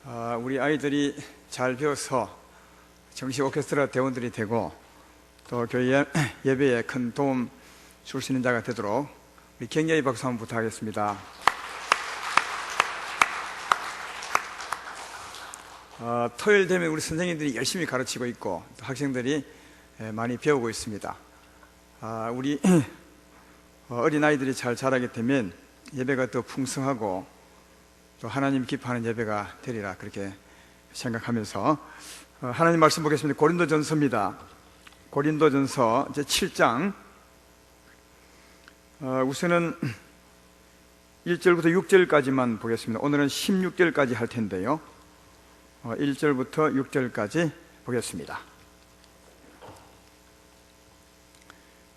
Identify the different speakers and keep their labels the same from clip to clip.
Speaker 1: 우리 아이들이 잘 배워서 정식 오케스트라 대원들이 되고 또 교회 예배에 큰 도움 줄 수 있는 자가 되도록 우리 격려의 박수 한번 부탁하겠습니다. 토요일 되면 우리 선생님들이 열심히 가르치고 있고 또 학생들이 많이 배우고 있습니다. 우리 어린아이들이 잘 자라게 되면 예배가 더 풍성하고 또 하나님 기뻐하는 예배가 되리라 그렇게 생각하면서 하나님 말씀 보겠습니다. 고린도전서입니다. 고린도전서 제7장 우선은 1절부터 6절까지만 보겠습니다. 오늘은 16절까지 할 텐데요, 1절부터 6절까지 보겠습니다.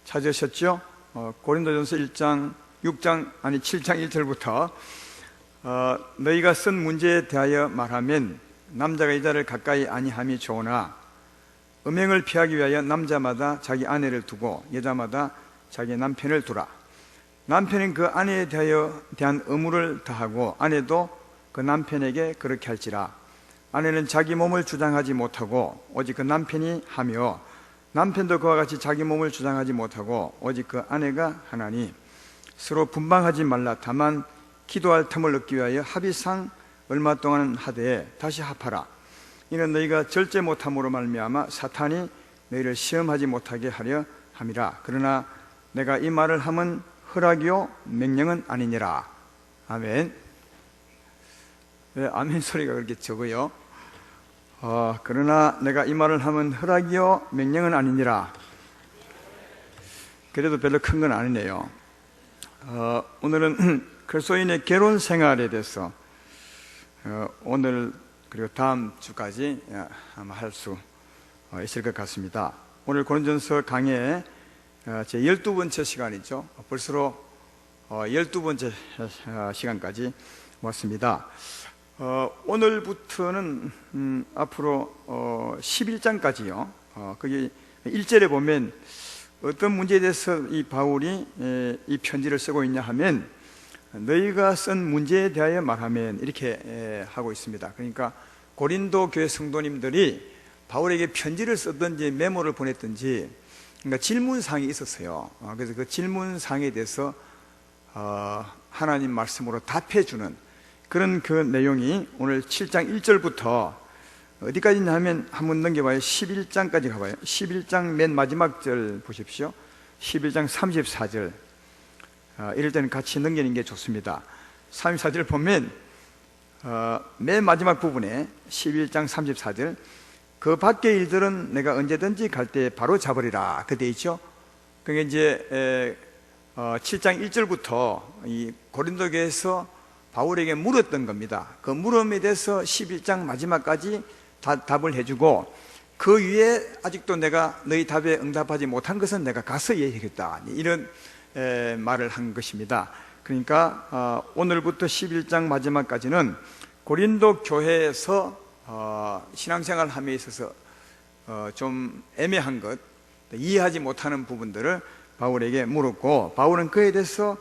Speaker 1: 찾으셨죠? 고린도전서 7장 1절부터 너희가 쓴 문제에 대하여 말하면 남자가 여자를 가까이 아니함이 좋으나 음행을 피하기 위하여 남자마다 자기 아내를 두고 여자마다 자기 남편을 두라. 남편은 그 아내에 대한 의무를 다하고 아내도 그 남편에게 그렇게 할지라. 아내는 자기 몸을 주장하지 못하고 오직 그 남편이 하며 남편도 그와 같이 자기 몸을 주장하지 못하고 오직 그 아내가 하나니 서로 분방하지 말라. 다만 기도할 틈을 얻기 위하여 합의상 얼마 동안 하되 다시 합하라. 이는 너희가 절제 못함으로 말미암아 사탄이 너희를 시험하지 못하게 하려 함이라. 그러나 내가 이 말을 함은 허락이요 명령은 아니니라. 아멘. 왜 아멘 소리가 그렇게 적어요? 그러나 내가 이 말을 하면 허락이요 명령은 아니니라. 그래도 별로 큰 건 아니네요. 오늘은 그리스도인의 결혼 생활에 대해서 오늘 그리고 다음 주까지 아마 할 수 있을 것 같습니다. 오늘 고린도전서 강의 제 12번째 시간이죠. 벌써 12번째 시간까지 왔습니다. 오늘부터는 앞으로 11장까지요. 거기 1절에 보면 어떤 문제에 대해서 이 바울이 이 편지를 쓰고 있냐 하면 너희가 쓴 문제에 대하여 말하면 이렇게 하고 있습니다. 그러니까 고린도 교회 성도님들이 바울에게 편지를 썼든지 메모를 보냈든지 그러니까 질문사항이 있었어요. 그래서 그 질문사항에 대해서 하나님 말씀으로 답해주는 그런 그 내용이 오늘 7장 1절부터 어디까지냐 하면 한번 넘겨봐요. 11장까지 가봐요. 11장 맨 마지막 절 보십시오. 11장 34절. 이럴 때는 같이 넘기는 게 좋습니다. 34절 보면 맨 마지막 부분에 11장 34절 그 밖의 일들은 내가 언제든지 갈 때 바로 잡으리라 그 돼 있죠. 그게 이제 7장 1절부터 이 고린도 교회에서 바울에게 물었던 겁니다. 그 물음에 대해서 11장 마지막까지 답을 해주고 그 위에 아직도 내가 너희 답에 응답하지 못한 것은 내가 가서 얘기하겠다 이런 말을 한 것입니다. 그러니까 오늘부터 11장 마지막까지는 고린도 교회에서 신앙생활 함에 있어서 좀 애매한 것, 이해하지 못하는 부분들을 바울에게 물었고 바울은 그에 대해서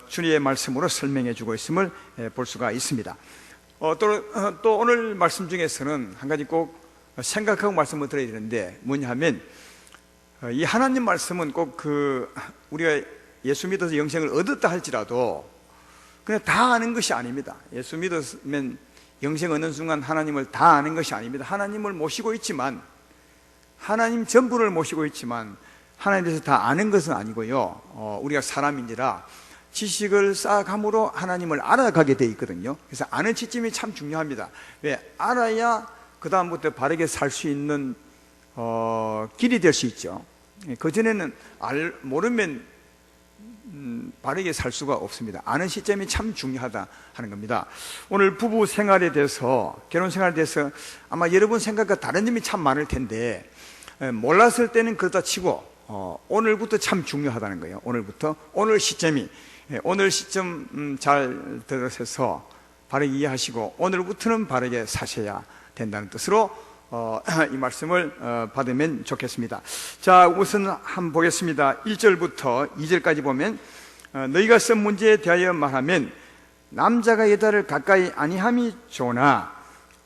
Speaker 1: 주님의 말씀으로 설명해 주고 있음을 볼 수가 있습니다. 또 오늘 말씀 중에서는 한 가지 꼭 생각하고 말씀을 드려야 되는데 뭐냐 하면 이 하나님 말씀은 꼭 우리가 예수 믿어서 영생을 얻었다 할지라도 그냥 다 아는 것이 아닙니다. 예수 믿었으면 영생 얻는 순간 하나님을 다 아는 것이 아닙니다. 하나님을 모시고 있지만 하나님 전부를 모시고 있지만 하나님에 대해서 다 아는 것은 아니고요. 우리가 사람인지라 지식을 쌓아감으로 하나님을 알아가게 돼 있거든요. 그래서 아는 지점이 참 중요합니다. 왜? 알아야 그 다음부터 바르게 살 수 있는 길이 될 수 있죠. 그전에는 모르면 바르게 살 수가 없습니다. 아는 시점이 참 중요하다 하는 겁니다. 오늘 부부 생활에 대해서 결혼 생활에 대해서 아마 여러분 생각과 다른 점이 참 많을 텐데 몰랐을 때는 그렇다 치고 오늘부터 참 중요하다는 거예요. 오늘 시점이 오늘 시점 잘 들으셔서 바르게 이해하시고 오늘부터는 바르게 사셔야 된다는 뜻으로 이 말씀을 받으면 좋겠습니다. 자, 우선 한번 보겠습니다. 1절부터 2절까지 보면 너희가 쓴 문제에 대하여 말하면 남자가 여자를 가까이 아니함이 좋으나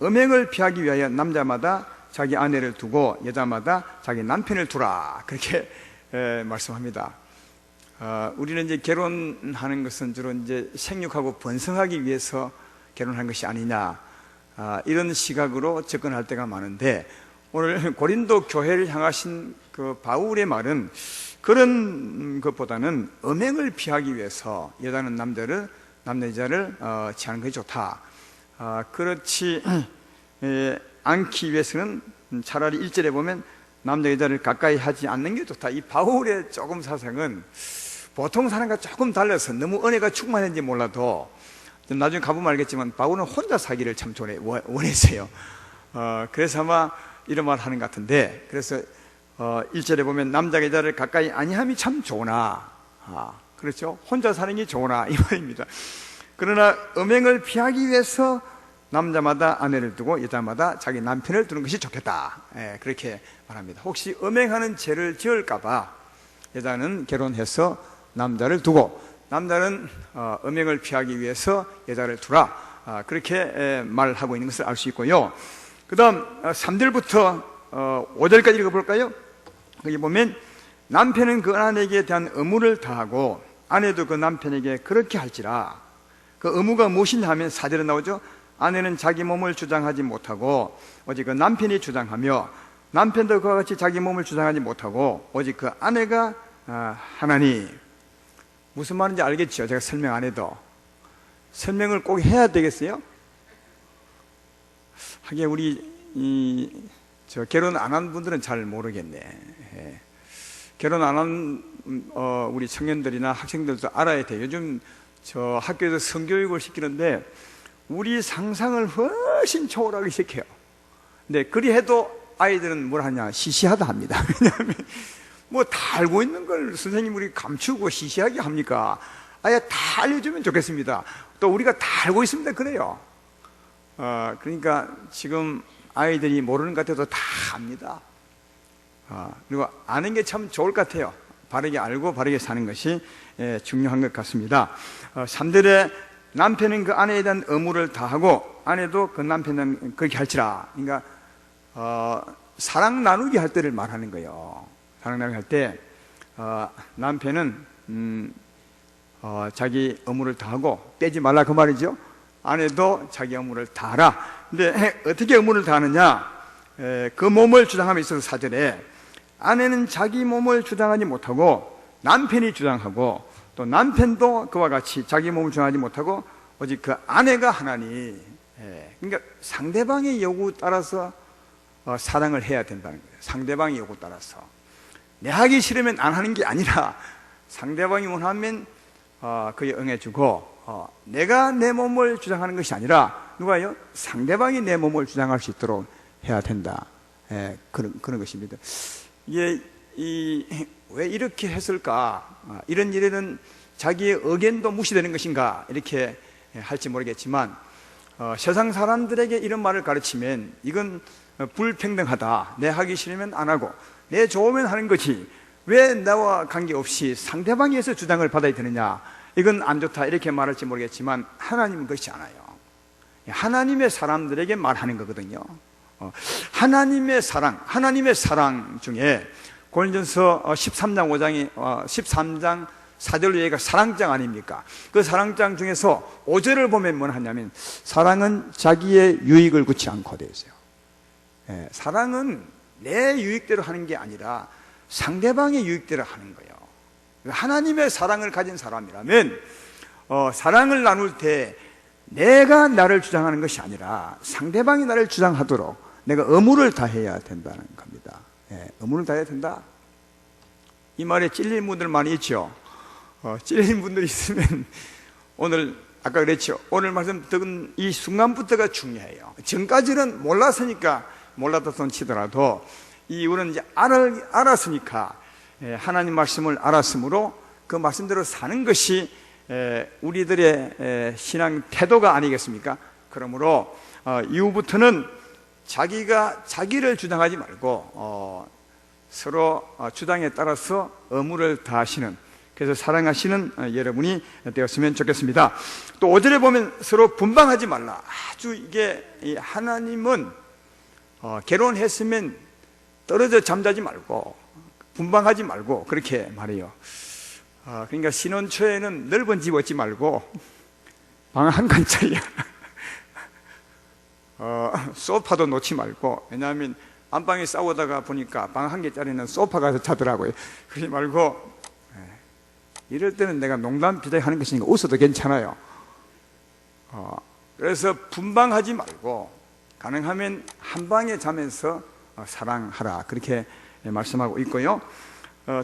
Speaker 1: 음행을 피하기 위하여 남자마다 자기 아내를 두고 여자마다 자기 남편을 두라, 그렇게 말씀합니다. 우리는 이제 결혼하는 것은 주로 이제 생육하고 번성하기 위해서 결혼한 것이 아니냐, 이런 시각으로 접근할 때가 많은데, 오늘 고린도 교회를 향하신 그 바울의 말은 그런 것보다는 음행을 피하기 위해서 여자는 남자 여자를 취하는 것이 좋다. 그렇지 않기 위해서는 차라리 1절에 보면 남자 여자를 가까이 하지 않는 게 좋다. 이 바울의 조금 사상은 보통 사람과 조금 달라서 너무 은혜가 충만한지 몰라도, 나중에 가보면 알겠지만 바울은 혼자 사기를 참 원했어요. 그래서 아마 이런 말 하는 것 같은데, 그래서 1절에 보면 남자 여자를 가까이 아니함이 참 좋으나, 그렇죠? 혼자 사는 게 좋으나 이 말입니다. 그러나 음행을 피하기 위해서 남자마다 아내를 두고 여자마다 자기 남편을 두는 것이 좋겠다, 그렇게 말합니다. 혹시 음행하는 죄를 지을까봐 여자는 결혼해서 남자를 두고, 남자는 음행을 피하기 위해서 여자를 두라, 그렇게 말하고 있는 것을 알 수 있고요. 그 다음 3절부터 5절까지 읽어볼까요? 거기 보면 남편은 그 아내에게 대한 의무를 다하고 아내도 그 남편에게 그렇게 할지라. 그 의무가 무엇이냐 하면 4절에 나오죠. 아내는 자기 몸을 주장하지 못하고 오직 그 남편이 주장하며, 남편도 그와 같이 자기 몸을 주장하지 못하고 오직 그 아내가 하나니. 무슨 말인지 알겠죠? 제가 설명 안 해도. 설명을 꼭 해야 되겠어요? 하긴 우리 결혼 안 한 분들은 잘 모르겠네. 결혼 안 한 우리 청년들이나 학생들도 알아야 돼요. 요즘 저 학교에서 성교육을 시키는데 우리 상상을 훨씬 초월하게 시켜요. 근데 그리 해도 아이들은 뭘 하냐, 시시하다 합니다. 왜냐하면 뭐 다 알고 있는 걸 선생님 우리 감추고 시시하게 합니까? 아예 다 알려주면 좋겠습니다. 또 우리가 다 알고 있습니다. 그래요. 그러니까 지금 아이들이 모르는 것 같아도 다 압니다. 그리고 아는 게 참 좋을 것 같아요. 바르게 알고 바르게 사는 것이 중요한 것 같습니다. 3절에 남편은 그 아내에 대한 의무를 다하고 아내도 그 남편은 그렇게 할지라. 그러니까 사랑 나누기 할 때를 말하는 거예요. 사랑 나누기 할 때 남편은 자기 의무를 다하고 빼지 말라, 그 말이죠. 아내도 자기 의무를 다하라. 근데 어떻게 의무를 다하느냐, 그 몸을 주장함에 있어서 4절에 아내는 자기 몸을 주장하지 못하고 남편이 주장하고, 또 남편도 그와 같이 자기 몸을 주장하지 못하고 오직 그 아내가 하나니. 그러니까 상대방의 요구 따라서 사랑을 해야 된다는 거예요. 상대방의 요구 따라서. 내 하기 싫으면 안 하는 게 아니라 상대방이 원하면 그에 응해주고, 내가 내 몸을 주장하는 것이 아니라 누가요? 상대방이 내 몸을 주장할 수 있도록 해야 된다. 그런 것입니다. 이게 왜 이렇게 했을까? 이런 일에는 자기의 의견도 무시되는 것인가? 이렇게 할지 모르겠지만 세상 사람들에게 이런 말을 가르치면 이건 불평등하다. 내 하기 싫으면 안 하고 내 좋으면 하는 거지, 왜 나와 관계없이 상대방이 해서 주장을 받아야 되느냐, 이건 안 좋다, 이렇게 말할지 모르겠지만 하나님은 그렇지 않아요. 하나님의 사람들에게 말하는 거거든요. 하나님의 사랑 중에 고린도전서 13장 13장 4절로 얘기가 사랑장 아닙니까? 그 사랑장 중에서 5절을 보면 뭘 하냐면 사랑은 자기의 유익을 구치 않고 되어 있어요. 사랑은 내 유익대로 하는 게 아니라 상대방의 유익대로 하는 거예요. 하나님의 사랑을 가진 사람이라면 사랑을 나눌 때 내가 나를 주장하는 것이 아니라 상대방이 나를 주장하도록 내가 의무를 다해야 된다는 겁니다. 의무를 다해야 된다. 이 말에 찔린 분들 많이 있죠. 찔린 분들이 있으면 오늘 아까 그랬죠. 오늘 말씀 듣은 이 순간부터가 중요해요. 전까지는 몰랐으니까 몰랐다 손 치더라도 우리는 이제 알았으니까, 하나님 말씀을 알았으므로 그 말씀대로 사는 것이 우리들의 신앙 태도가 아니겠습니까? 그러므로 이후부터는 자기가 자기를 주장하지 말고 서로 주장에 따라서 의무를 다하시는 그래서 사랑하시는 여러분이 되었으면 좋겠습니다. 또 5절에 보면 서로 분방하지 말라. 아주 이게 하나님은 결혼했으면 떨어져 잠자지 말고 분방하지 말고 그렇게 말해요. 그러니까 신혼 초에는 넓은 집 얻지 말고 방 한 칸짜리야. 소파도 놓지 말고, 왜냐하면 안방에 싸우다가 보니까 방 한 개짜리는 소파 가서 자더라고요. 그러지 말고, 이럴 때는 내가 농담 비자기 하는 것이니까 웃어도 괜찮아요. 그래서 분방하지 말고 가능하면 한 방에 자면서 사랑하라, 그렇게 말씀하고 있고요.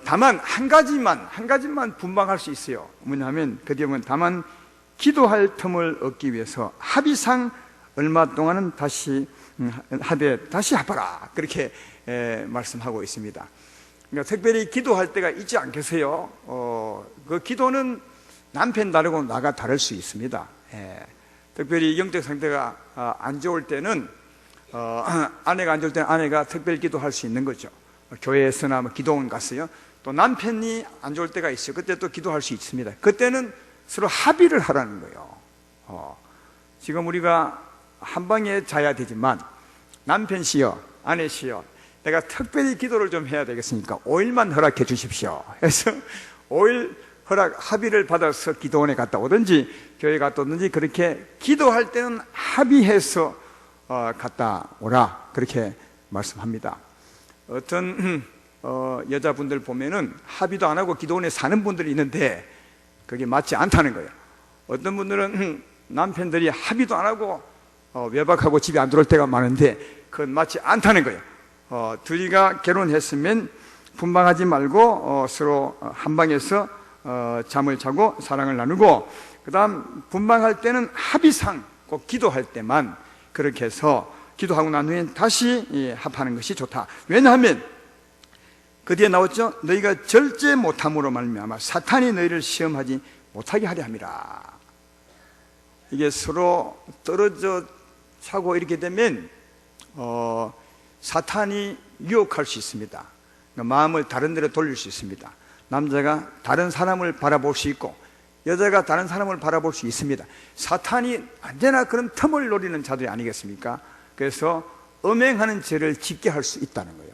Speaker 1: 다만 한 가지만 분방할 수 있어요. 뭐냐면 그 뒤에 보면 다만 기도할 틈을 얻기 위해서 합의상 얼마 동안은 다시 하되 다시 합하라, 그렇게 말씀하고 있습니다. 그러니까 특별히 기도할 때가 있지 않겠어요? 그 기도는 남편 다르고 나가 다를 수 있습니다. 특별히 영적 상태가 안 좋을 때는 아내가 안 좋을 때는 아내가 특별 기도할 수 있는 거죠. 교회에서나 뭐 기도원 갔어요. 또 남편이 안 좋을 때가 있어요. 그때 또 기도할 수 있습니다. 그때는 서로 합의를 하라는 거예요. 지금 우리가 한 방에 자야 되지만 남편시여 아내시여 내가 특별히 기도를 좀 해야 되겠으니까 5일만 허락해 주십시오. 그래서 5일 합의를 받아서 기도원에 갔다 오든지 교회 갔다 오든지 그렇게 기도할 때는 합의해서 갔다 오라, 그렇게 말씀합니다. 어떤 여자분들 보면은 합의도 안 하고 기도원에 사는 분들이 있는데 그게 맞지 않다는 거예요. 어떤 분들은 남편들이 합의도 안 하고 외박하고 집에 안 들어올 때가 많은데 그건 맞지 않다는 거예요. 둘이가 결혼했으면 분방하지 말고 서로 한 방에서 잠을 자고 사랑을 나누고, 그 다음 분방할 때는 합의상 꼭 기도할 때만 그렇게 해서 기도하고 난 후에 다시 합하는 것이 좋다. 왜냐하면 그 뒤에 나왔죠. 너희가 절제 못함으로 말미암아 사탄이 너희를 시험하지 못하게 하려 함이라. 이게 서로 떨어져 자고 이렇게 되면 사탄이 유혹할 수 있습니다. 그러니까 마음을 다른 데로 돌릴 수 있습니다. 남자가 다른 사람을 바라볼 수 있고 여자가 다른 사람을 바라볼 수 있습니다. 사탄이 언제나 그런 틈을 노리는 자들이 아니겠습니까? 그래서 음행하는 죄를 짓게 할 수 있다는 거예요.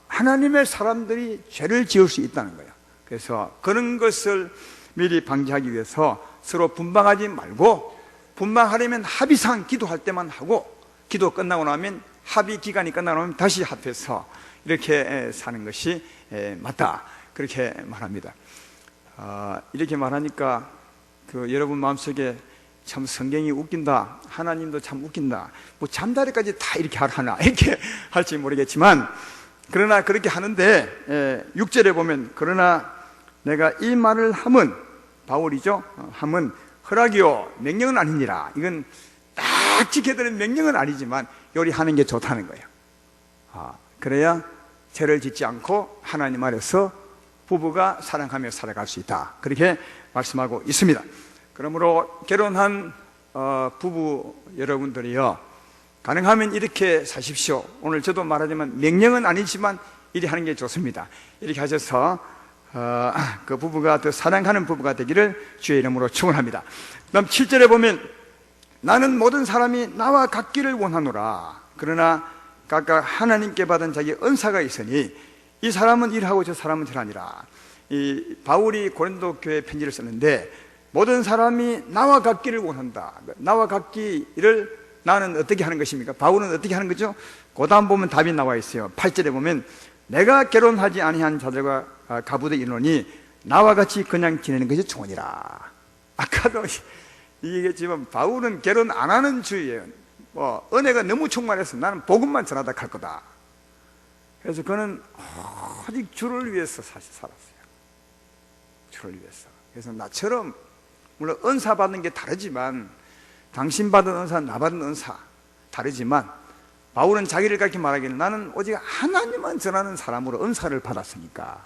Speaker 1: 하나님의 사람들이 죄를 지을 수 있다는 거예요. 그래서 그런 것을 미리 방지하기 위해서 서로 분방하지 말고, 분방하려면 합의상 기도할 때만 하고 기도 끝나고 나면 합의 기간이 끝나고 나면 다시 합해서 이렇게 사는 것이 맞다, 그렇게 말합니다. 이렇게 말하니까 여러분 마음속에 참 성경이 웃긴다, 하나님도 참 웃긴다, 뭐 잠자리까지 다 이렇게 하나 이렇게 할지 모르겠지만, 그러나 그렇게 하는데 6절에 보면 그러나 내가 이 말을 함은, 바울이죠, 함은 허락이요 명령은 아니니라. 이건 딱 지켜드리는 명령은 아니지만 요리하는 게 좋다는 거예요. 그래야 죄를 짓지 않고 하나님 아래서 부부가 사랑하며 살아갈 수 있다, 그렇게 말씀하고 있습니다. 그러므로 결혼한 부부 여러분들이요, 가능하면 이렇게 사십시오. 오늘 저도 말하자면 명령은 아니지만 이렇게 하는 게 좋습니다. 이렇게 하셔서 그 부부가 더 사랑하는 부부가 되기를 주의 이름으로 축원합니다. 그다음 7절에 보면 나는 모든 사람이 나와 같기를 원하노라. 그러나 각각 하나님께 받은 자기 은사가 있으니 이 사람은 일하고 저 사람은 저라니라. 이 바울이 고린도 교회 편지를 썼는데 모든 사람이 나와 같기를 원한다. 나와 같기를 나는 어떻게 하는 것입니까? 바울은 어떻게 하는 거죠? 그 다음 보면 답이 나와 있어요. 8절에 보면 내가 결혼하지 아니한 자들과 가부되 이르노니 나와 같이 그냥 지내는 것이 좋으니라. 아까도 얘기했지만 바울은 결혼 안 하는 주의예요. 은혜가 너무 충만해서 나는 복음만 전하다 갈 거다. 그래서 그는 오직 주를 위해서 사실 살았어요. 주를 위해서. 그래서 나처럼 물론 은사 받는 게 다르지만, 당신 받은 은사, 나 받은 은사 다르지만, 바울은 자기를 그렇게 말하기는 나는 오직 하나님만 전하는 사람으로 은사를 받았으니까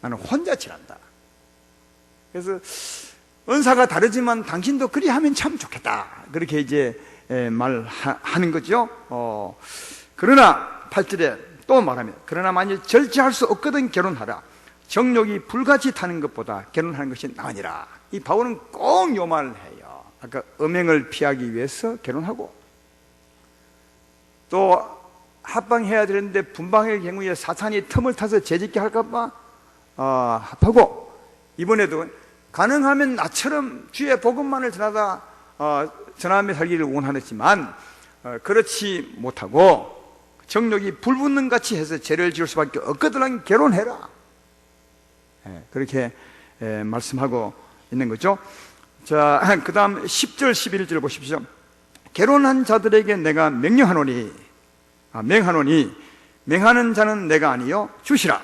Speaker 1: 나는 혼자 지낸다. 그래서 은사가 다르지만 당신도 그리 하면 참 좋겠다, 그렇게 이제 말하는 거죠. 그러나 8절에 또 말합니다. 그러나 만일 절제할 수 없거든 결혼하라. 정욕이 불같이 타는 것보다 결혼하는 것이 나으니라. 이 바울은 꼭 요 말을 해요. 아까 음행을 피하기 위해서 결혼하고, 또 합방해야 되는데 분방의 경우에 사탄이 틈을 타서 죄짓게 할까봐 합하고, 이번에도 가능하면 나처럼 주의 복음만을 전하며 살기를 원하지만 그렇지 못하고 정욕이 불붙는 같이 해서 죄를 지을 수밖에 없거든 결혼해라. 그렇게 말씀하고 있는 거죠. 자, 그 다음 10절 11절 보십시오. 결혼한 자들에게 내가 명령하노니, 명하는 자는 내가 아니요 주시라.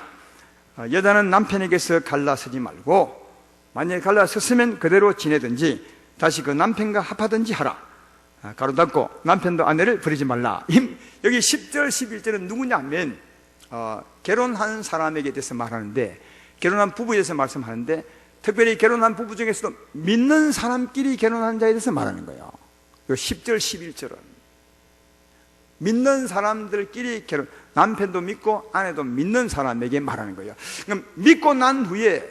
Speaker 1: 여자는 남편에게서 갈라서지 말고, 만약에 갈라섰으면 그대로 지내든지 다시 그 남편과 합하든지 하라. 가로 닫고 남편도 아내를 버리지 말라. 여기 10절 11절은 누구냐 하면 결혼한 사람에게 대해서 말하는데, 결혼한 부부에 대해서 말씀하는데, 특별히 결혼한 부부 중에서도 믿는 사람끼리 결혼한 자에 대해서 말하는 거예요. 10절 11절은 믿는 사람들끼리 결혼, 남편도 믿고 아내도 믿는 사람에게 말하는 거예요. 그럼 믿고 난 후에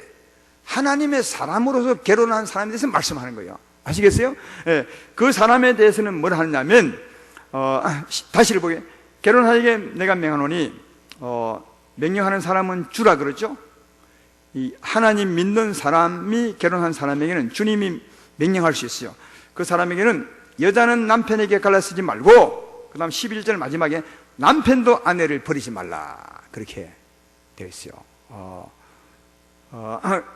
Speaker 1: 하나님의 사람으로서 결혼한 사람에 대해서 말씀하는 거예요. 아시겠어요? 예, 그 사람에 대해서는 뭘 하느냐면, 다시 보게, 결혼하게 내가 명하노니, 명령하는 사람은 주라 그러죠? 이 하나님 믿는 사람이 결혼한 사람에게는 주님이 명령할 수 있어요. 그 사람에게는 여자는 남편에게 갈라서지 말고, 그 다음 11절 마지막에 남편도 아내를 버리지 말라. 그렇게 되어 있어요.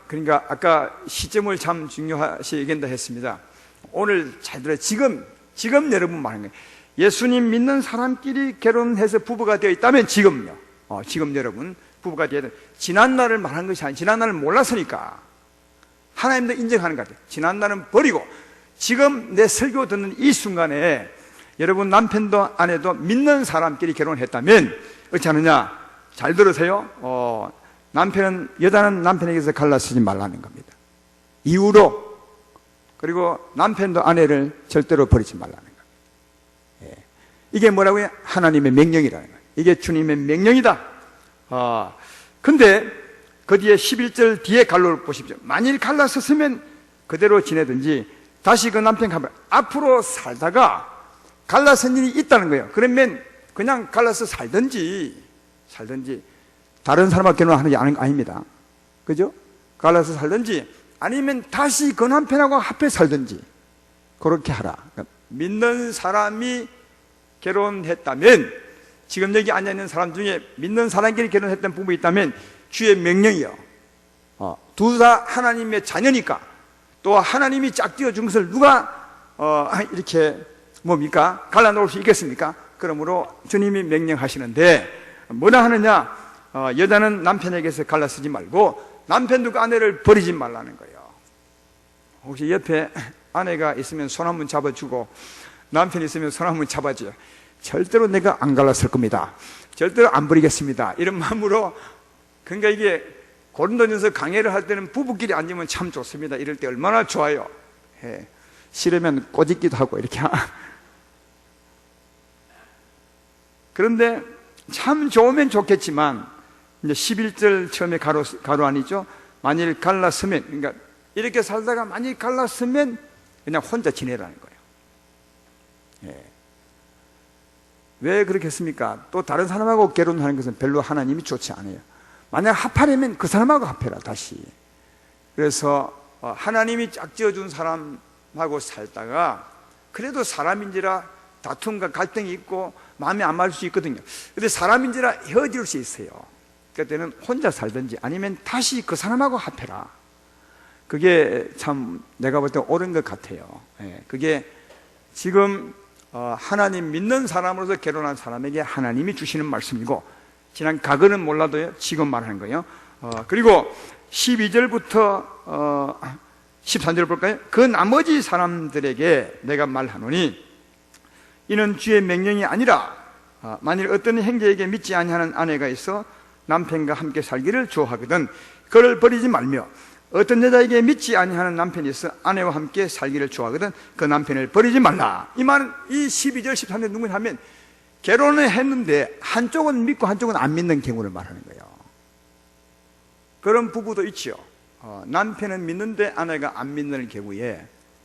Speaker 1: 그러니까 아까 시점을 참 중요하시겠다 했습니다. 오늘 잘 들어요. 지금 여러분 말하는 거예요. 예수님 믿는 사람끼리 결혼해서 부부가 되어 있다면 지금요. 지금 여러분 부부가 되어 있다. 지난날을 말한 것이 아니라 지난날을 몰라서니까 하나님도 인정하는 것 같아요. 지난날은 버리고 지금 내 설교 듣는 이 순간에 여러분 남편도 아내도 믿는 사람끼리 결혼했다면 어찌 하느냐? 잘 들으세요. 여자는 남편에게서 갈라서지 말라는 겁니다. 이후로. 그리고 남편도 아내를 절대로 버리지 말라는 겁니다. 이게 뭐라고요? 하나님의 명령이라는 거예요. 이게 주님의 명령이다. 근데 그 뒤에 11절 뒤에 갈로를 보십시오. 만일 갈라섰으면 그대로 지내든지 다시 그 남편 가면 앞으로 살다가 갈라선 일이 있다는 거예요. 그러면 그냥 갈라서 살든지 다른 사람과 결혼하는 게 아닙니다. 그죠? 갈라서 살든지 아니면 다시 그 남편하고 합해 살든지 그렇게 하라. 그러니까 믿는 사람이 결혼했다면, 지금 여기 앉아있는 사람 중에 믿는 사람끼리 결혼했던 부부 있다면 주의 명령이요. 둘 다 하나님의 자녀니까, 또 하나님이 짝지어 준 것을 누가 이렇게 뭡니까? 갈라놓을 수 있겠습니까? 그러므로 주님이 명령하시는데 뭐라 하느냐? 여자는 남편에게서 갈라서지 말고 남편도 그 아내를 버리지 말라는 거예요. 혹시 옆에 아내가 있으면 손 한번 잡아주고 남편이 있으면 손 한번 잡아줘요. 절대로 내가 안 갈랐을 겁니다. 절대로 안 버리겠습니다. 이런 마음으로. 그러니까 이게 고린도전서 강해를 할 때는 부부끼리 앉으면 참 좋습니다. 이럴 때 얼마나 좋아요. 싫으면 꼬집기도 하고 이렇게. 그런데 참 좋으면 좋겠지만 이제 11절 처음에 가로 아니죠? 만일 갈랐으면, 그러니까 이렇게 살다가 만일 갈랐으면 그냥 혼자 지내라는 거예요. 왜 그렇게 했습니까? 또 다른 사람하고 결혼하는 것은 별로 하나님이 좋지 않아요. 만약 합하려면 그 사람하고 합해라 다시. 그래서 하나님이 짝지어준 사람하고 살다가 그래도 사람인지라 다툼과 갈등이 있고 마음에 안 맞을 수 있거든요. 근데 사람인지라 헤어질 수 있어요. 그때는 혼자 살든지 아니면 다시 그 사람하고 합해라. 그게 참 내가 볼 때 옳은 것 같아요. 그게 지금 하나님 믿는 사람으로서 결혼한 사람에게 하나님이 주시는 말씀이고, 지난 과거는 몰라도요 지금 말하는 거예요. 그리고 12절부터 13절 볼까요? 그 나머지 사람들에게 내가 말하노니 이는 주의 명령이 아니라 만일 어떤 형제에게 믿지 아니하는 아내가 있어 남편과 함께 살기를 좋아하거든 그를 버리지 말며, 어떤 여자에게 믿지 아니하는 남편이 있어 아내와 함께 살기를 좋아하거든 그 남편을 버리지 말라. 이 말은 이 12절 13절 누구냐 하면 결혼을 했는데 한쪽은 믿고 한쪽은 안 믿는 경우를 말하는 거예요. 그런 부부도 있지요. 남편은 믿는데 아내가 안 믿는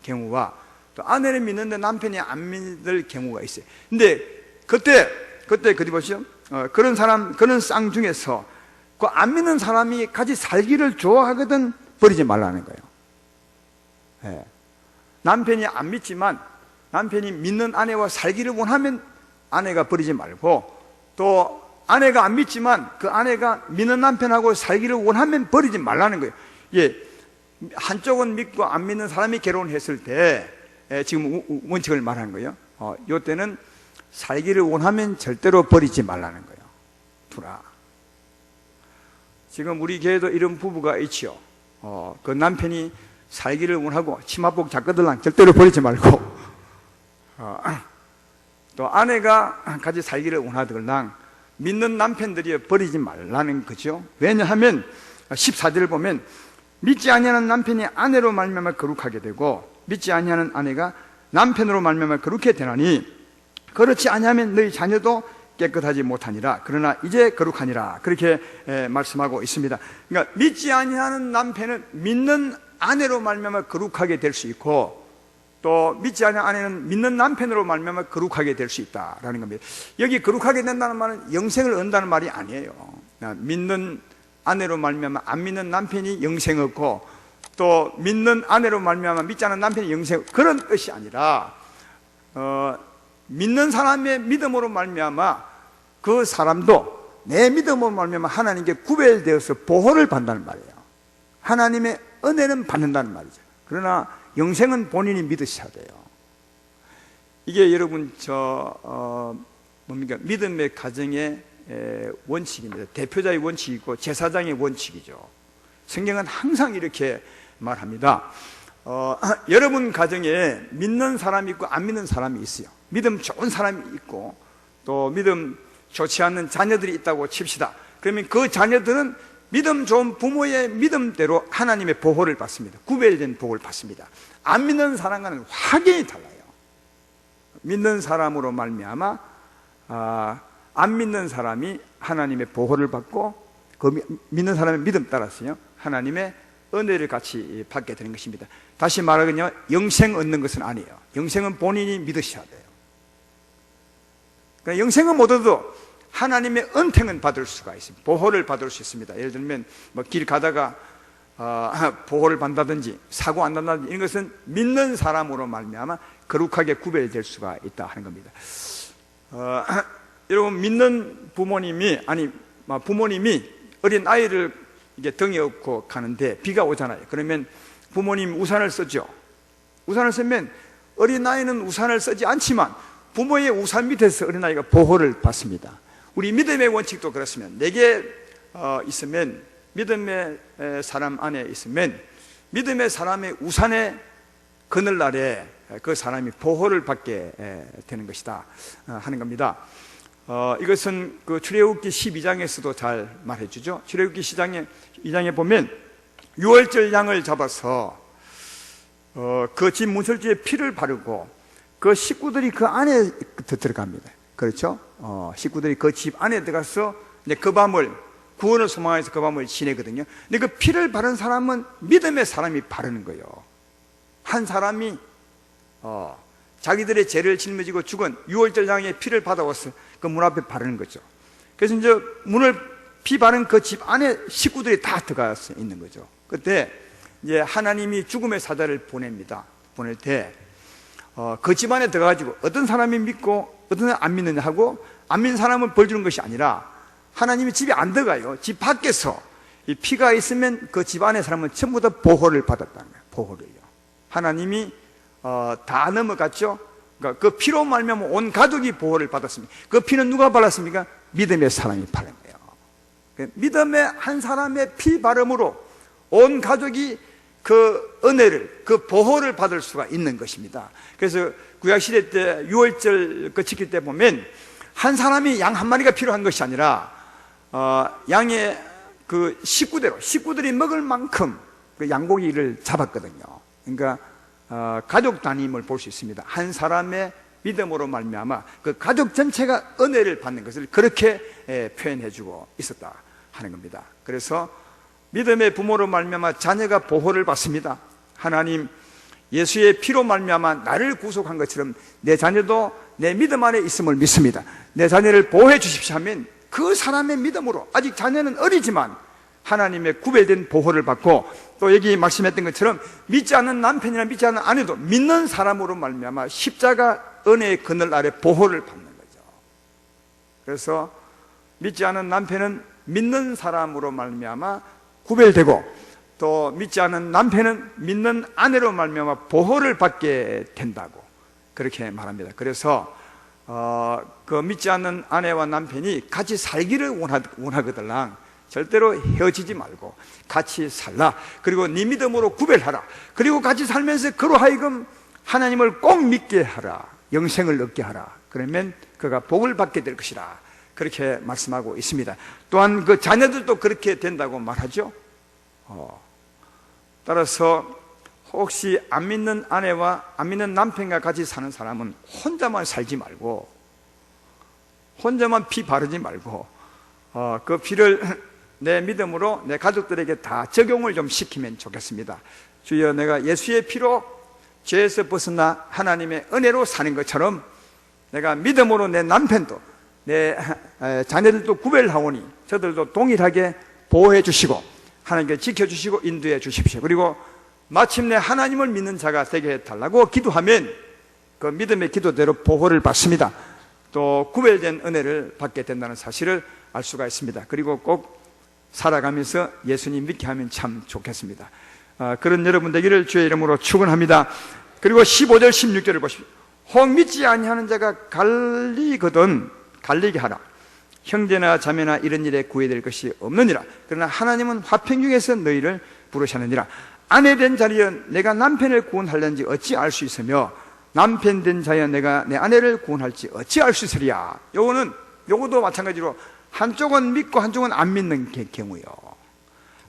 Speaker 1: 경우와 또 아내는 믿는데 남편이 안 믿을 경우가 있어요. 근데 그때 그리 보시죠. 그런 쌍 중에서 그 안 믿는 사람이 같이 살기를 좋아하거든 버리지 말라는 거예요. 예. 남편이 안 믿지만 남편이 믿는 아내와 살기를 원하면 아내가 버리지 말고, 또 아내가 안 믿지만 그 아내가 믿는 남편하고 살기를 원하면 버리지 말라는 거예요. 예. 한쪽은 믿고 안 믿는 사람이 결혼했을 때 지금 원칙을 말하는 거예요. 이때는 살기를 원하면 절대로 버리지 말라는 거예요. 두라. 지금 우리 교회도 이런 부부가 있지요. 그 남편이 살기를 원하고 치마복 작거들랑 절대로 버리지 말고, 또 아내가 같이 살기를 원하더랑 믿는 남편들이 버리지 말라는 거죠. 왜냐하면 14절을 보면 믿지 아니하는 남편이 아내로 말미암아 거룩하게 되고 믿지 아니하는 아내가 남편으로 말미암아 거룩하게 되나니 그렇지 아니하면 너희 자녀도 깨끗하지 못하니라. 그러나 이제 거룩하니라. 그렇게 말씀하고 있습니다. 그러니까 믿지 아니하는 남편은 믿는 아내로 말미암아 거룩하게 될 수 있고, 또 믿지 아니하는 아내는 믿는 남편으로 말미암아 거룩하게 될 수 있다라는 겁니다. 여기 거룩하게 된다는 말은 영생을 얻는다는 말이 아니에요. 믿는 아내로 말미암아 안 믿는 남편이 영생 얻고, 또 믿는 아내로 말미암아 믿지 않는 남편이 영생, 그런 뜻이 아니라 믿는 사람의 믿음으로 말미암아 그 사람도 내 믿음으로 말미암아 하나님께 구별되어서 보호를 받는다는 말이에요. 하나님의 은혜는 받는다는 말이죠. 그러나 영생은 본인이 믿으셔야 돼요. 이게 여러분 뭡니까? 믿음의 가정의 원칙입니다. 대표자의 원칙이고 제사장의 원칙이죠. 성경은 항상 이렇게 말합니다. 여러분 가정에 믿는 사람이 있고 안 믿는 사람이 있어요. 믿음 좋은 사람이 있고 또 믿음 좋지 않는 자녀들이 있다고 칩시다. 그러면 그 자녀들은 믿음 좋은 부모의 믿음대로 하나님의 보호를 받습니다. 구별된 복을 받습니다. 안 믿는 사람과는 확연히 달라요. 믿는 사람으로 말미암아 안 믿는 사람이 하나님의 보호를 받고, 그 믿는 사람의 믿음 따라서요 하나님의 은혜를 같이 받게 되는 것입니다. 다시 말하면요, 영생 얻는 것은 아니에요. 영생은 본인이 믿으셔야 돼요. 그러니까 영생은 못 얻어도 하나님의 은택은 받을 수가 있습니다. 보호를 받을 수 있습니다. 예를 들면 길 가다가 보호를 받는다든지 사고 안 난다든지 이런 것은 믿는 사람으로 말미암아 거룩하게 구별될 수가 있다 하는 겁니다. 여러분, 믿는 부모님이 어린 아이를 이게 등에 업고 가는데 비가 오잖아요. 그러면 부모님 우산을 쓰죠. 우산을 쓰면 어린아이는 우산을 쓰지 않지만 부모의 우산 밑에서 어린아이가 보호를 받습니다. 우리 믿음의 원칙도 그렇습니다. 내게 있으면, 믿음의 사람 안에 있으면 믿음의 사람의 우산의 그늘날에 그 사람이 보호를 받게 되는 것이다 하는 겁니다. 이것은 그 출애굽기 12장에서도 잘 말해주죠. 출애굽기 2장에 보면 유월절 양을 잡아서 그 집 문설주에 피를 바르고 그 식구들이 그 안에 들어갑니다. 그렇죠? 식구들이 그 집 안에 들어가서 이제 그 밤을, 구원을 소망해서 그 밤을 지내거든요. 근데 그 피를 바른 사람은 믿음의 사람이 바르는 거예요. 한 사람이 자기들의 죄를 짊어지고 죽은 유월절장의 피를 받아와서 그 문 앞에 바르는 거죠. 그래서 이제 문을 피 바른 그 집 안에 식구들이 다 들어가서 있는 거죠. 그때 이제 하나님이 죽음의 사자를 보냅니다. 보낼 때 그 집 안에 들어가가지고 어떤 사람이 믿고 어떤 사람이 안 믿느냐 하고, 안 믿는 사람은 벌 주는 것이 아니라 하나님이 집에 안 들어가요. 집 밖에서 이 피가 있으면 그 집 안에 사람은 전부 다 보호를 받았다는 거예요. 보호를요. 하나님이 다 넘어갔죠. 그러니까 그 피로 말미암아 온 가족이 보호를 받았습니다. 그 피는 누가 발랐습니까? 믿음의 사람이 바른 거예요. 믿음의 한 사람의 피 바름으로 온 가족이 그 은혜를, 그 보호를 받을 수가 있는 것입니다. 그래서 구약시대 때 유월절 그 지킬 때 보면 한 사람이 양 한 마리가 필요한 것이 아니라 양의 그 식구들이 먹을 만큼 그 양고기를 잡았거든요. 그러니까 가족 단임을 볼 수 있습니다. 한 사람의 믿음으로 말미암아 그 가족 전체가 은혜를 받는 것을 그렇게 표현해주고 있었다 하는 겁니다. 그래서 믿음의 부모로 말미암아 자녀가 보호를 받습니다. 하나님 예수의 피로 말미암아 나를 구속한 것처럼 내 자녀도 내 믿음 안에 있음을 믿습니다. 내 자녀를 보호해 주십시오 하면 그 사람의 믿음으로, 아직 자녀는 어리지만 하나님의 구별된 보호를 받고, 또 여기 말씀했던 것처럼 믿지 않는 남편이나 믿지 않는 아내도 믿는 사람으로 말미암아 십자가 은혜의 그늘 아래 보호를 받는 거죠. 그래서 믿지 않는 남편은 믿는 사람으로 말미암아 구별되고, 또 믿지 않는 남편은 믿는 아내로 말미암아 보호를 받게 된다고 그렇게 말합니다. 그래서 그 믿지 않는 아내와 남편이 같이 살기를 원하거들랑 절대로 헤어지지 말고 같이 살라. 그리고 네 믿음으로 구별하라. 그리고 같이 살면서 그로 하여금 하나님을 꼭 믿게 하라. 영생을 얻게 하라. 그러면 그가 복을 받게 될 것이라. 그렇게 말씀하고 있습니다. 또한 그 자녀들도 그렇게 된다고 말하죠. 따라서 혹시 안 믿는 아내와 안 믿는 남편과 같이 사는 사람은 혼자만 살지 말고, 혼자만 피 바르지 말고, 그 피를 내 믿음으로 내 가족들에게 다 적용을 좀 시키면 좋겠습니다. 주여, 내가 예수의 피로 죄에서 벗어나 하나님의 은혜로 사는 것처럼 내가 믿음으로 내 남편도 내 자녀들도 구별하오니 저들도 동일하게 보호해 주시고 하나님께 지켜주시고 인도해 주십시오. 그리고 마침내 하나님을 믿는 자가 되게 해달라고 기도하면 그 믿음의 기도대로 보호를 받습니다. 또 구별된 은혜를 받게 된다는 사실을 알 수가 있습니다. 그리고 꼭 살아가면서 예수님 믿게 하면 참 좋겠습니다. 그런 여러분 되기를 주의 이름으로 축원합니다. 그리고 15절 16절을 보십시오. 혹 믿지 아니하는 자가 갈리게 하라. 형제나 자매나 이런 일에 구애될 것이 없느니라. 그러나 하나님은 화평 중에서 너희를 부르셨느니라. 아내 된 자리여 내가 남편을 구원하려는지 어찌 알 수 있으며 남편 된 자여 내가 내 아내를 구원할지 어찌 알 수 있으리야. 요거도 마찬가지로 한쪽은 믿고 한쪽은 안 믿는 경우요.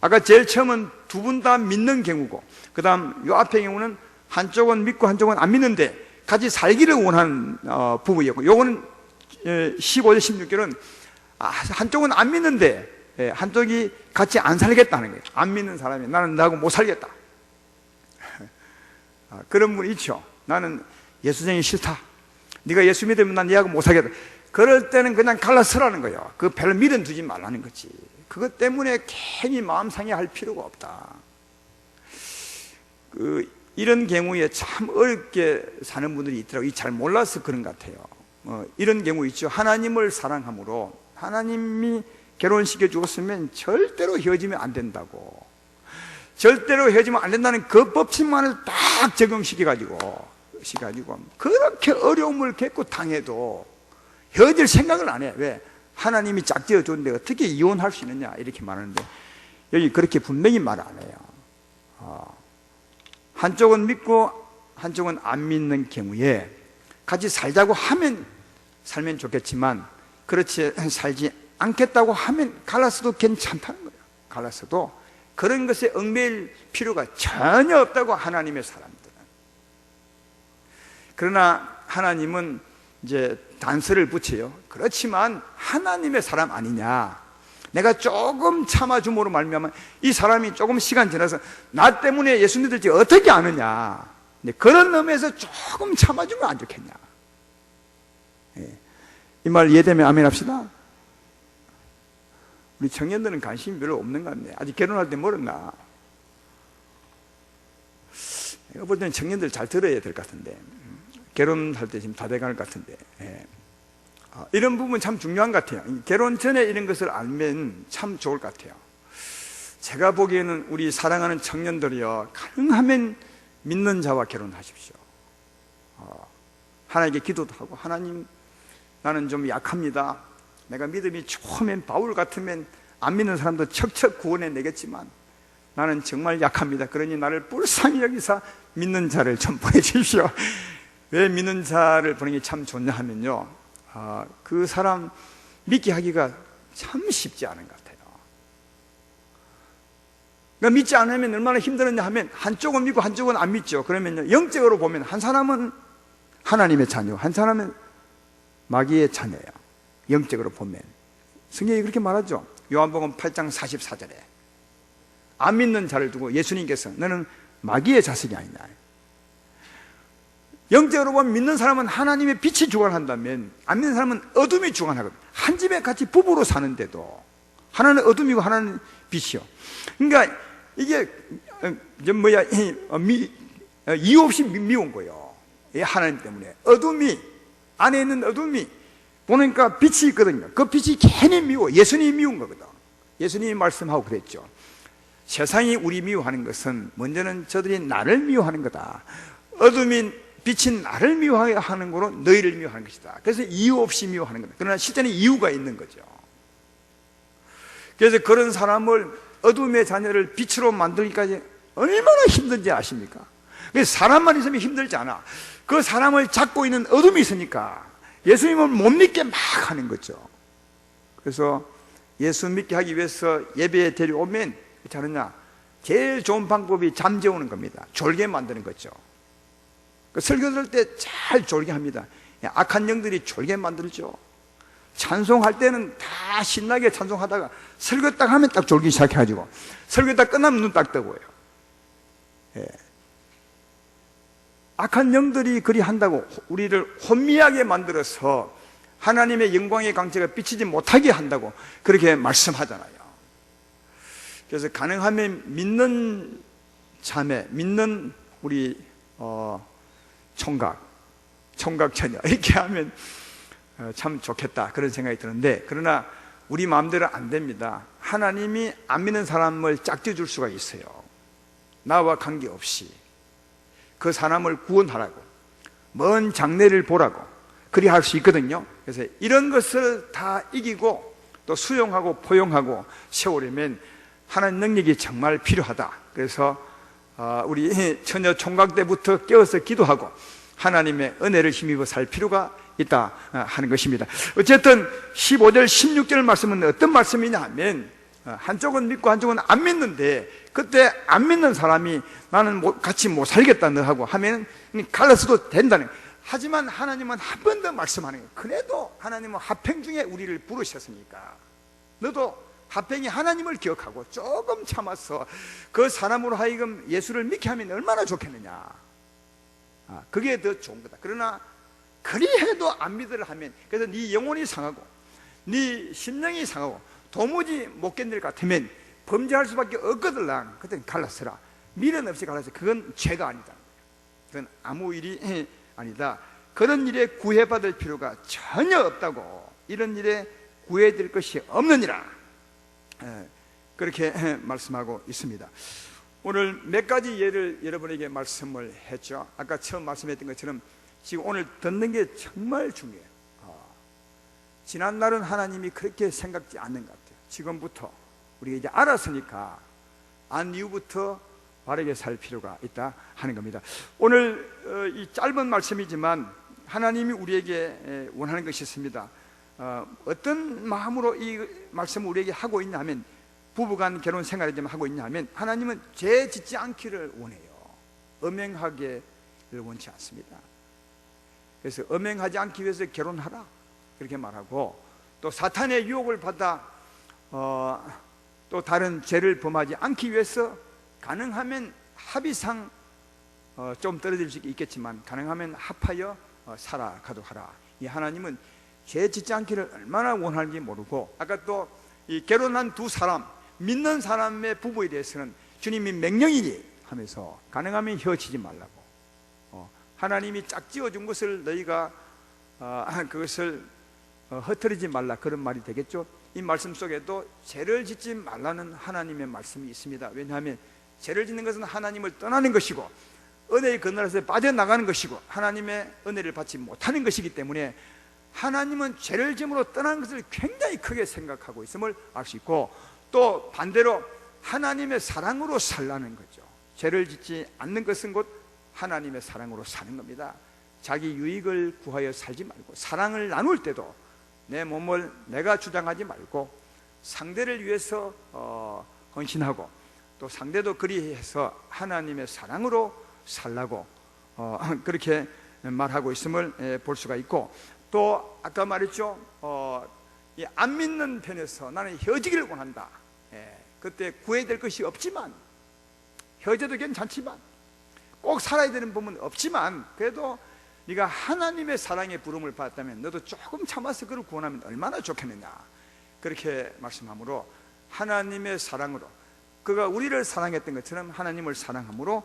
Speaker 1: 아까 제일 처음은 두 분 다 믿는 경우고, 그 다음 요 앞의 경우는 한쪽은 믿고 한쪽은 안 믿는데 같이 살기를 원하는 부부였고, 요거는 15절 16절은 한쪽은 안 믿는데 한쪽이 같이 안 살겠다는 거예요. 안 믿는 사람이 나는 나하고 못 살겠다. 그런 분이 있죠. 나는 예수쟁이 싫다. 네가 예수 믿으면 난 얘하고 못 살겠다. 그럴 때는 그냥 갈라서라는 거예요. 그 별로 미련 두지 말라는 거지. 그것 때문에 괜히 마음 상해할 필요가 없다. 이런 경우에 참 어렵게 사는 분들이 있더라고요. 잘 몰라서 그런 것 같아요. 이런 경우 있죠. 하나님을 사랑함으로 하나님이 결혼시켜 주었으면 절대로 헤어지면 안 된다고, 절대로 헤어지면 안 된다는 그 법칙만을 딱 적용시켜가지고 그렇게 어려움을 겪고 당해도 헤어질 생각을 안 해. 왜? 하나님이 짝지어 줬는데 어떻게 이혼할 수 있느냐 이렇게 말하는데, 여기 그렇게 분명히 말 안 해요. 한쪽은 믿고 한쪽은 안 믿는 경우에 같이 살자고 하면 살면 좋겠지만 그렇지 살지 않겠다고 하면 갈라서도 괜찮다는 거예요. 갈라서도 그런 것에 얽매일 필요가 전혀 없다고, 하나님의 사람들은. 그러나 하나님은 이제 단서를 붙여요. 그렇지만 하나님의 사람 아니냐, 내가 조금 참아줌으로 말미암아 이 사람이 조금 시간 지나서 나 때문에 예수 믿을지 어떻게 아느냐, 그런 의미에서 조금 참아주면 안 좋겠냐. 이 말 이해되면 아멘 합시다. 우리 청년들은 관심이 별로 없는 것 같네. 아직 결혼할 때 멀었나? 내가 볼 때는 청년들 잘 들어야 될 것 같은데, 결혼할 때 지금 다 돼가는 것 같은데, 이런 부분 참 중요한 것 같아요. 결혼 전에 이런 것을 알면 참 좋을 것 같아요. 제가 보기에는 우리 사랑하는 청년들이요, 가능하면 믿는 자와 결혼하십시오. 하나님께 기도도 하고, 하나님 나는 좀 약합니다. 내가 믿음이 처음엔 바울 같으면 안 믿는 사람도 척척 구원해 내겠지만 나는 정말 약합니다. 그러니 나를 불쌍히 여기사 믿는 자를 좀 보내주십시오. 왜 믿는 자를 보내는 게 참 좋냐 하면요, 그 사람 믿게 하기가 참 쉽지 않은 것 같아요. 그러니까 믿지 않으면 얼마나 힘들었냐 하면 한쪽은 믿고 한쪽은 안 믿죠. 그러면요, 영적으로 보면 한 사람은 하나님의 자녀, 한 사람은 마귀의 자녀예요. 영적으로 보면 성경이 그렇게 말하죠. 요한복음 8장 44절에 안 믿는 자를 두고 예수님께서 너는 마귀의 자식이 아니냐. 영적으로 보면 믿는 사람은 하나님의 빛이 주관한다면 안 믿는 사람은 어둠이 주관하거든. 한 집에 같이 부부로 사는데도 하나는 어둠이고 하나는 빛이요. 그러니까 이게 이유 없이 미운 거예요. 하나님 때문에 어둠이, 안에 있는 어둠이 보니까 빛이 있거든요. 그 빛이 괜히 미워. 예수님이 미운 거거든. 예수님이 말씀하고 그랬죠. 세상이 우리 미워하는 것은 먼저는 저들이 나를 미워하는 거다. 어둠이 빛이 나를 미워하는 거로 너희를 미워하는 것이다. 그래서 이유 없이 미워하는 거다. 그러나 실제는 이유가 있는 거죠. 그래서 그런 사람을, 어둠의 자녀를 빛으로 만들기까지 얼마나 힘든지 아십니까? 그래서 사람만 있으면 힘들지 않아. 그 사람을 잡고 있는 어둠이 있으니까 예수님을 못 믿게 막 하는 거죠. 그래서 예수 믿게 하기 위해서 예배에 데려오면 어떻게 하느냐? 제일 좋은 방법이 잠재우는 겁니다. 졸게 만드는 거죠. 그 설교 들을 때 잘 졸게 합니다. 악한 영들이 졸게 만들죠. 찬송할 때는 다 신나게 찬송하다가 설교 딱 하면 딱 졸기 시작해가지고 설교 딱 끝나면 눈 딱 뜨고요. 예. 악한 영들이 그리 한다고 우리를 혼미하게 만들어서 하나님의 영광의 강체가 비치지 못하게 한다고 그렇게 말씀하잖아요. 그래서 가능하면 믿는 자매, 믿는 우리 총각 처녀 이렇게 하면 참 좋겠다 그런 생각이 드는데, 그러나 우리 마음대로 안 됩니다. 하나님이 안 믿는 사람을 짝지 줄 수가 있어요. 나와 관계없이 그 사람을 구원하라고, 먼 장래를 보라고 그리 할 수 있거든요. 그래서 이런 것을 다 이기고 또 수용하고 포용하고 세우려면 하나님 능력이 정말 필요하다. 그래서 우리 처녀 총각 때부터 깨어서 기도하고 하나님의 은혜를 힘입어 살 필요가 있다 하는 것입니다. 어쨌든 15절 16절 말씀은 어떤 말씀이냐 하면, 한쪽은 믿고 한쪽은 안 믿는데 그때 안 믿는 사람이 나는 같이 못 살겠다 너하고 하면 갈라서도 된다는 거예요. 하지만 하나님은 한 번 더 말씀하는 거예요. 그래도 하나님은 합행 중에 우리를 부르셨으니까 너도 합행이 하나님을 기억하고 조금 참아서 그 사람으로 하여금 예수를 믿게 하면 얼마나 좋겠느냐. 그게 더 좋은 거다. 그러나 그리 해도 안 믿으려 하면, 그래서 네 영혼이 상하고 네 심령이 상하고 도무지 못 견딜 것 같으면 범죄할 수밖에 없거들랑 그때는 갈라서라. 미련 없이 갈라서 그건 죄가 아니다. 그건 아무 일이 아니다. 그런 일에 구애받을 필요가 전혀 없다고, 이런 일에 구애될 것이 없느니라, 그렇게 말씀하고 있습니다. 오늘 몇 가지 예를 여러분에게 말씀을 했죠. 아까 처음 말씀했던 것처럼 지금 오늘 듣는 게 정말 중요해요. 지난날은 하나님이 그렇게 생각지 않는 것 같아요. 지금부터 우리가 이제 알았으니까 안 이후부터 바르게 살 필요가 있다 하는 겁니다. 오늘 이 짧은 말씀이지만 하나님이 우리에게 원하는 것이 있습니다. 어떤 마음으로 이 말씀을 우리에게 하고 있냐 하면, 부부간 결혼 생활을 좀 하고 있냐 하면, 하나님은 죄 짓지 않기를 원해요. 음행하기를 원치 않습니다. 그래서 음행하지 않기 위해서 결혼하라 그렇게 말하고, 또 사탄의 유혹을 받아 또 다른 죄를 범하지 않기 위해서 가능하면 합의상 좀 떨어질 수 있겠지만 가능하면 합하여 살아가도록 하라. 이 하나님은 죄 짓지 않기를 얼마나 원하는지 모르고, 아까 또 이 결혼한 두 사람, 믿는 사람의 부부에 대해서는 주님이 명령이니 하면서 가능하면 헤어지지 말라고, 하나님이 짝지어 준 것을 너희가 그것을 흩어지지 말라, 그런 말이 되겠죠. 이 말씀 속에도 죄를 짓지 말라는 하나님의 말씀이 있습니다. 왜냐하면 죄를 짓는 것은 하나님을 떠나는 것이고 은혜의 그늘에서 빠져나가는 것이고 하나님의 은혜를 받지 못하는 것이기 때문에, 하나님은 죄를 짐으로 떠난 것을 굉장히 크게 생각하고 있음을 알 수 있고, 또 반대로 하나님의 사랑으로 살라는 거죠. 죄를 짓지 않는 것은 곧 하나님의 사랑으로 사는 겁니다. 자기 유익을 구하여 살지 말고, 사랑을 나눌 때도 내 몸을 내가 주장하지 말고 상대를 위해서 헌신하고, 또 상대도 그리해서 하나님의 사랑으로 살라고 그렇게 말하고 있음을 볼 수가 있고, 또 아까 말했죠. 안 믿는 편에서 나는 헤어지기를 원한다, 그때 구해야 될 것이 없지만, 헤어져도 괜찮지만, 꼭 살아야 되는 부분은 없지만, 그래도 네가 하나님의 사랑의 부름을 받았다면 너도 조금 참아서 그를 구원하면 얼마나 좋겠느냐, 그렇게 말씀하므로 하나님의 사랑으로, 그가 우리를 사랑했던 것처럼 하나님을 사랑함으로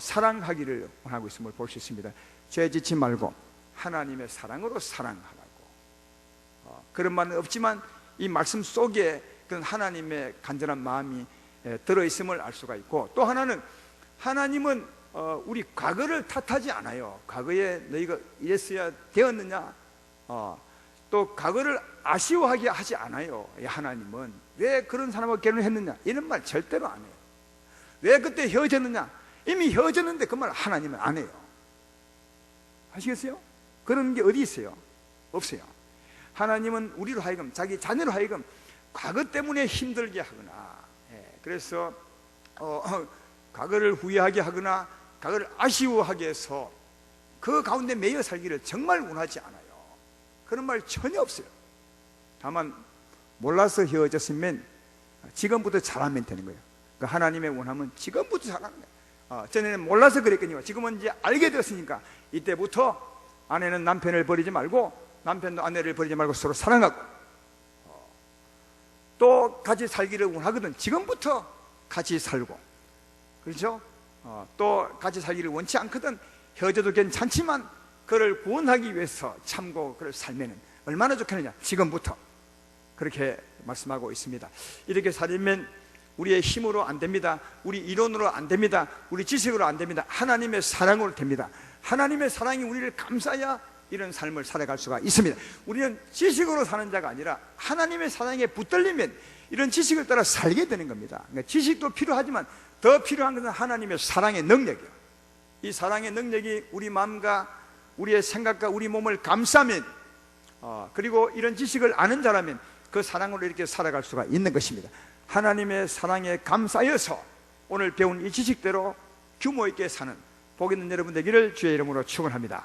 Speaker 1: 사랑하기를 원하고 있음을 볼 수 있습니다. 죄 짓지 말고 하나님의 사랑으로 사랑하라고. 그런 말은 없지만 이 말씀 속에 그런 하나님의 간절한 마음이 들어있음을 알 수가 있고, 또 하나는 하나님은 우리 과거를 탓하지 않아요. 과거에 너희가 이랬어야 되었느냐, 또 과거를 아쉬워하게 하지 않아요. 하나님은 왜 그런 사람과 결혼했느냐 이런 말 절대로 안 해요. 왜 그때 헤어졌느냐, 이미 헤어졌는데 그 말 하나님은 안 해요. 아시겠어요? 그런 게 어디 있어요? 없어요. 하나님은 우리로 하여금, 자기 자녀로 하여금 과거 때문에 힘들게 하거나, 그래서 과거를 후회하게 하거나 과거를 아쉬워하게 해서 그 가운데 매여 살기를 정말 원하지 않아요. 그런 말 전혀 없어요. 다만 몰라서 헤어졌으면 지금부터 잘하면 되는 거예요. 그 하나님의 원함은 지금부터 잘하는 거예요. 전에는 몰라서 그랬거든요. 지금은 이제 알게 되었으니까 이때부터 아내는 남편을 버리지 말고 남편도 아내를 버리지 말고 서로 사랑하고, 또 같이 살기를 원하거든 지금부터 같이 살고, 그렇죠? 또 같이 살기를 원치 않거든 헤어져도 괜찮지만 그를 구원하기 위해서 참고 그를 살면은 얼마나 좋겠느냐, 지금부터. 그렇게 말씀하고 있습니다. 이렇게 살면 우리의 힘으로 안 됩니다. 우리 이론으로 안 됩니다. 우리 지식으로 안 됩니다. 하나님의 사랑으로 됩니다. 하나님의 사랑이 우리를 감싸야 이런 삶을 살아갈 수가 있습니다. 우리는 지식으로 사는 자가 아니라 하나님의 사랑에 붙들리면 이런 지식을 따라 살게 되는 겁니다. 그러니까 지식도 필요하지만 더 필요한 것은 하나님의 사랑의 능력이에요. 이 사랑의 능력이 우리 마음과 우리의 생각과 우리 몸을 감싸면, 그리고 이런 지식을 아는 자라면 그 사랑으로 이렇게 살아갈 수가 있는 것입니다. 하나님의 사랑에 감싸여서 오늘 배운 이 지식대로 규모 있게 사는 복 있는 여러분 되기를 주의 이름으로 축원합니다.